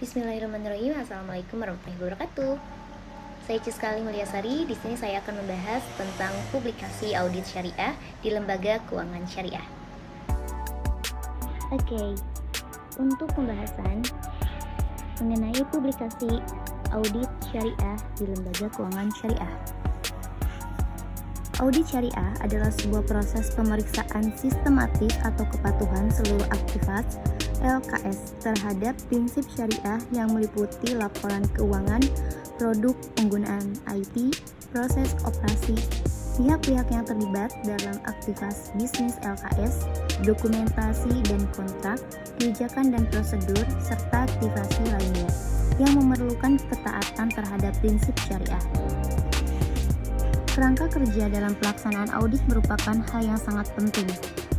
Bismillahirrahmanirrahim. Assalamualaikum warahmatullahi wabarakatuh. Saya Ciskali Mulyasari. Di sini saya akan membahas tentang publikasi audit syariah di lembaga keuangan syariah. Oke, untuk pembahasan mengenai publikasi audit syariah di lembaga keuangan syariah. Audit syariah adalah sebuah proses pemeriksaan sistematis atau kepatuhan seluruh aktivitas LKS terhadap prinsip syariah yang meliputi laporan keuangan, produk penggunaan IT, proses operasi, pihak-pihak yang terlibat dalam aktivitas bisnis LKS, dokumentasi dan kontrak, kebijakan dan prosedur, serta aktivasi lainnya yang memerlukan ketaatan terhadap prinsip syariah. Kerangka kerja dalam pelaksanaan audit merupakan hal yang sangat penting.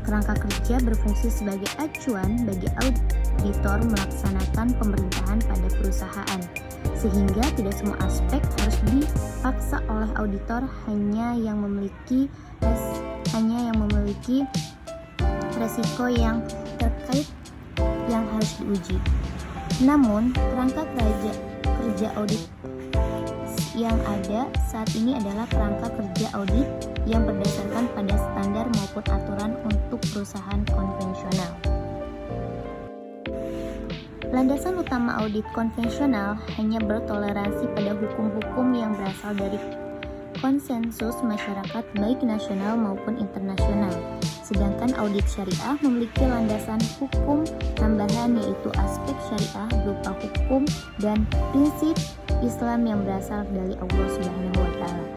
Kerangka kerja berfungsi sebagai acuan bagi auditor melaksanakan pemerintahan pada perusahaan, sehingga tidak semua aspek harus dipaksa oleh auditor hanya yang memiliki resiko yang terkait yang harus diuji. Namun, kerangka kerja audit yang ada saat ini adalah kerangka kerja audit yang berdasarkan pada standar maupun aturan untuk perusahaan konvensional. Landasan utama audit konvensional hanya bertoleransi pada hukum-hukum yang berasal dari konsensus masyarakat baik nasional maupun internasional. Sedangkan audit syariah memiliki landasan hukum tambahan yaitu aspek syariah berupa hukum dan prinsip Islam yang berasal dari Allah Subhanahu wa taala.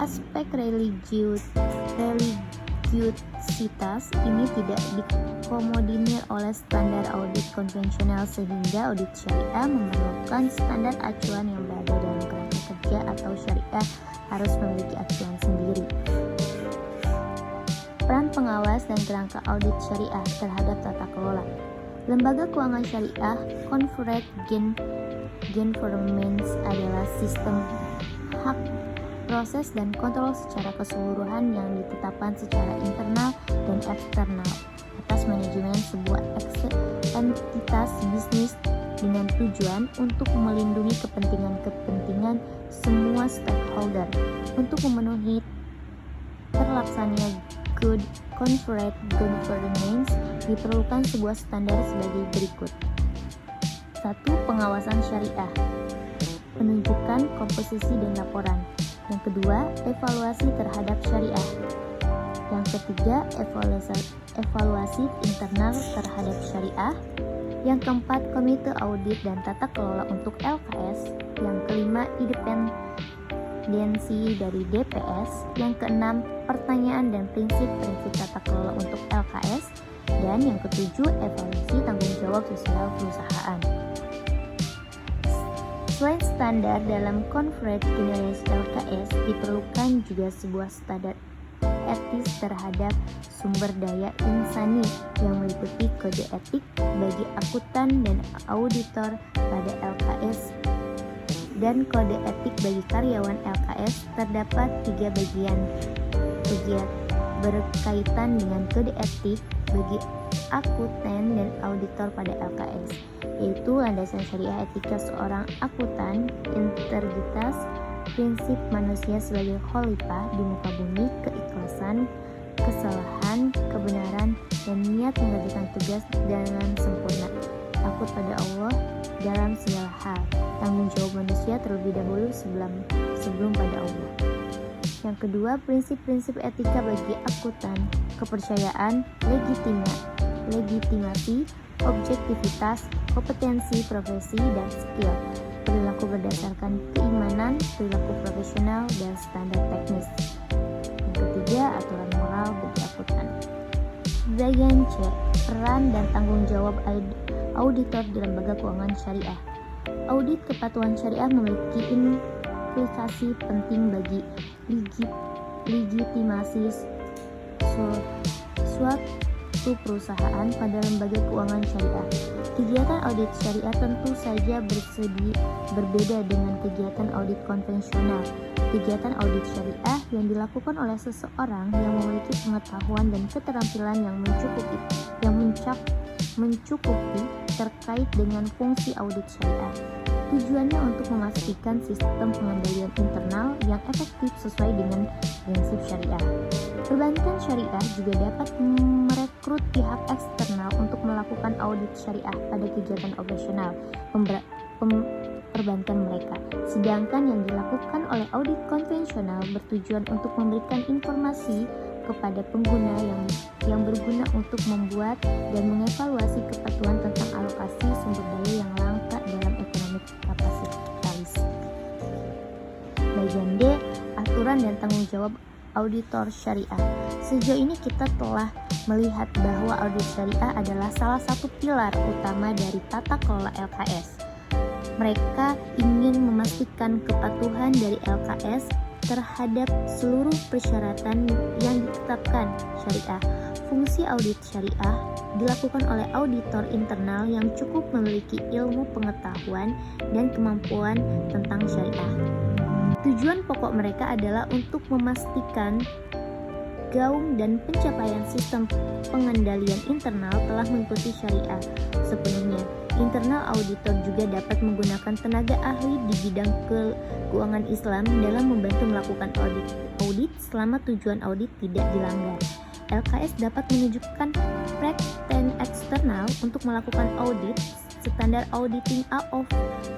Aspek religiusitas ini tidak dikomodir oleh standar audit konvensional sehingga audit syariah memerlukan standar acuan yang berada dalam kerangka kerja atau syariah harus memiliki acuan sendiri. Peran pengawas dan kerangka audit syariah terhadap tata kelola. Lembaga keuangan syariah corporate governance adalah sistem hak, proses dan kontrol secara keseluruhan yang ditetapkan secara internal dan eksternal atas manajemen sebuah entitas bisnis dengan tujuan untuk melindungi kepentingan semua stakeholder. Untuk memenuhi terlaksananya good corporate governance diperlukan sebuah standar sebagai berikut. 1. Pengawasan syariah, penunjukan komposisi dan laporan. Yang kedua, evaluasi terhadap syariah. Yang ketiga, evaluasi internal terhadap syariah. Yang keempat, komite audit dan tata kelola untuk LKS. Yang kelima, independensi dari DPS. Yang keenam, pertanyaan dan prinsip-prinsip tata kelola untuk LKS. Dan yang ketujuh, evaluasi tanggung jawab sosial perusahaan. Selain standar dalam corporate governance LKS, diperlukan juga sebuah standar etis terhadap sumber daya insani yang meliputi kode etik bagi akuntan dan auditor pada LKS dan kode etik bagi karyawan LKS. Terdapat 3 bagian berkaitan dengan kode etik bagi akuntan dan auditor pada LKS, yaitu landasan syariah etika seorang akuntan, integritas, prinsip manusia sebagai khalifah di muka bumi, keikhlasan, kesalahan, kebenaran, dan niat mengerjakan tugas dengan sempurna, takut pada Allah dalam segala hal, tanggung jawab manusia terlebih dahulu sebelum pada Allah. Yang kedua, prinsip-prinsip etika bagi akuntan, kepercayaan, legitimasi, objektivitas, kompetensi, profesi, dan skill, perilaku berdasarkan keimanan, perilaku profesional, dan standar teknis. Yang ketiga, aturan moral bagi akuntan. Bagian C, peran dan tanggung jawab auditor di lembaga keuangan syariah. Audit kepatuhan syariah memiliki implikasi penting bagi legitimasi suatu perusahaan pada lembaga keuangan syariah. Kegiatan audit syariah tentu saja berbeda dengan kegiatan audit konvensional. Kegiatan audit syariah yang dilakukan oleh seseorang yang memiliki pengetahuan dan keterampilan yang mencukupi terkait dengan fungsi audit syariah. Tujuannya untuk memastikan sistem pengendalian internal yang efektif sesuai dengan prinsip syariah. Perbankan syariah juga dapat merekrut pihak eksternal untuk melakukan audit syariah pada kegiatan operasional perbankan mereka. Sedangkan yang dilakukan oleh audit konvensional bertujuan untuk memberikan informasi kepada pengguna yang berguna untuk membuat dan mengevaluasi kepatuhan tentang alokasi sumber daya yang langka dalam ekonomi kapitalis. Bagian D, aturan dan tanggung jawab auditor syariah. Sejauh ini kita telah melihat bahwa audit syariah adalah salah satu pilar utama dari tata kelola LKS. Mereka ingin memastikan kepatuhan dari LKS terhadap seluruh persyaratan yang ditetapkan syariah. Fungsi audit syariah dilakukan oleh auditor internal yang cukup memiliki ilmu pengetahuan dan kemampuan tentang syariah. Tujuan pokok mereka adalah untuk memastikan gaung dan pencapaian sistem pengendalian internal telah mengikuti syariah sepenuhnya. Internal auditor juga dapat menggunakan tenaga ahli di bidang keuangan Islam dalam membantu melakukan audit selama tujuan audit tidak dilanggar. LKS dapat menunjukkan praktek eksternal untuk melakukan audit. Standar Auditing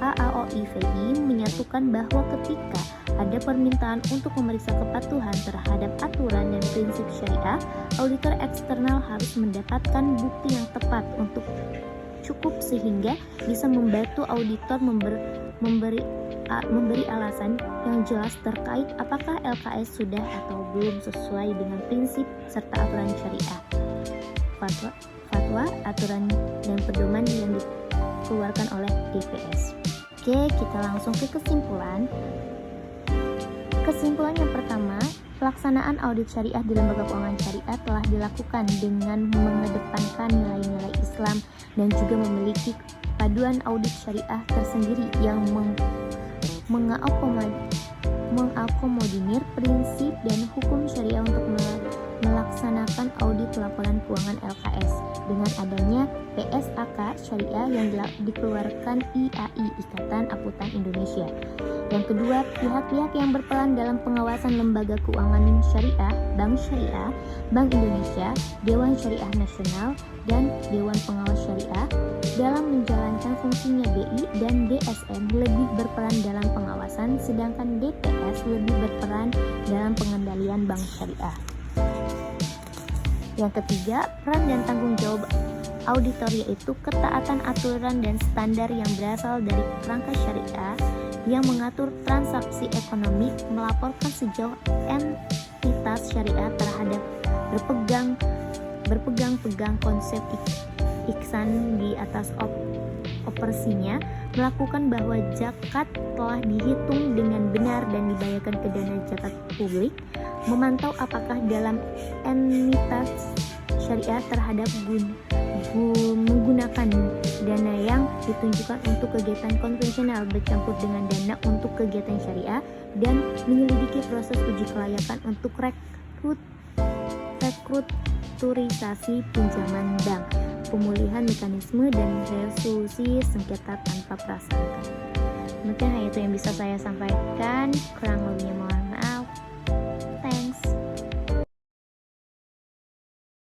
AAOIVI menyatukan bahwa ketika ada permintaan untuk memeriksa kepatuhan terhadap aturan dan prinsip syariah, auditor eksternal harus mendapatkan bukti yang tepat untuk cukup sehingga bisa membantu auditor memberi alasan yang jelas terkait apakah LKS sudah atau belum sesuai dengan prinsip serta aturan syariah. Fatwa, aturan, dan pedoman yang dikeluarkan oleh DPS. Oke, kita langsung ke kesimpulan. Kesimpulan yang pertama, pelaksanaan audit syariah di lembaga keuangan syariah telah dilakukan dengan mengedepankan nilai-nilai Islam dan juga memiliki paduan audit syariah tersendiri yang mengakomodir prinsip dan hukum syariah untuk melaksanakan audit laporan keuangan LKS dengan adanya PSAK syariah yang dikeluarkan IAI, Ikatan Akuntan Indonesia. Yang kedua, pihak-pihak yang berperan dalam pengawasan lembaga keuangan syariah, Bank Syariah, Bank Indonesia, Dewan Syariah Nasional, dan Dewan Pengawas Syariah dalam menjalankan fungsinya BI dan DSN lebih berperan dalam pengawasan, sedangkan DPS lebih berperan dalam pengendalian bank syariah. Yang ketiga, peran dan tanggung jawab auditor yaitu ketaatan aturan dan standar yang berasal dari kerangka syariah yang mengatur transaksi ekonomi, melaporkan sejauh entitas syariah terhadap berpegang konsep ihsan di atas operasinya, melakukan bahwa zakat telah dihitung dengan benar dan dibayarkan ke dana zakat publik, memantau apakah dalam entitas syariah terhadap menggunakan dana yang ditunjukkan untuk kegiatan konvensional bercampur dengan dana untuk kegiatan syariah, dan menyelidiki proses uji kelayakan untuk restrukturisasi pinjaman bank, pemulihan mekanisme, dan resolusi sengketa tanpa prasangka. Mungkin hanya itu yang bisa saya sampaikan, kurang lebihnya mohon